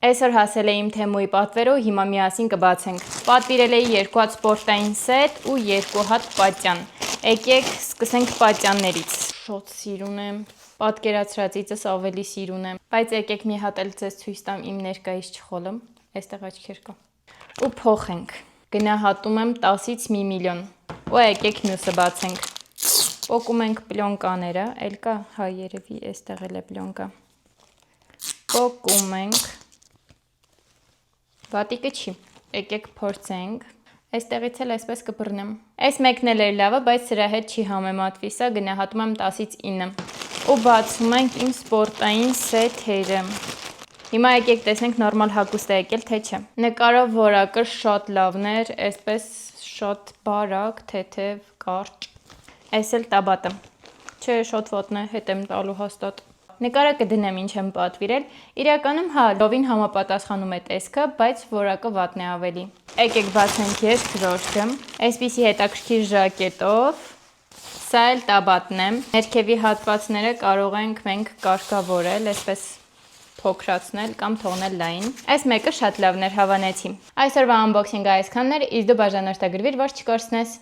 Այսօր հասել է իմ թեմուի պատվերով, հիմա միասին կբացենք։ Պատվիրել էի 2 հատ սպորտային սետ ու 2 հատ պատյան։ Եկեք սկսենք պատյաններից։ Շոտ սիրուն եմ, պատկերացրածիցս ավելի սիրուն եմ, բայց եկեք մի հատ էլ ձեզ ցույց տամ իմ ներկայիս չխոլը, այստեղ աչքեր կա։ Ու փոխենք։ Գնահատում եմ 10-ից 1 միլիոն։ Ու եկեք մյուսը բացենք։ Պոկում ենք պլյոնկաները, էլ կա, հա երևի այստեղ էլ է պլյոնկա։ Պոկում ենք։ Վատիկը չի, եկեք փորձենք, այստեղից էլ այսպես կբռնեմ։ Այս մեկն էլ էր լավը, բայց սրա հետ չի համեմատվի, սա գնահատում եմ 10-ից 9։ Ու բացում ենք իմ սպորտային սեթերը։ Հիմա եկեք տեսնենք նորմալ հագուստ է եկել, թե չէ։ Նկարով որակը շատ լավն էր, այսպես շատ բարակ, թեթև, կարճ։ Այս էլ տաբատը։ Չէ, շատ վատն է, հետ եմ տալու հաստատ։ Նկարը կդնեմ ինչ եմ պատվիրել, իրականում հա, լովին համապատասխանում է տեսքը, բայց որակը վատն է ավելի։ Եկեք բացենք ես քրոշը, այսպիսի հետաքրքիր ժակետով, սա էլ տաբատն է, ներքևի հատվածները կարող ենք մենք կարգավորել, այսպես փոքրացնել կամ թողնել լայն։ Այս մեկը շատ լավն էր, հավանեցի։ Այսօրվա unboxing-ը այսքանն էր, իսկ դու բաժանորդագրվիր, որ չկորցնես։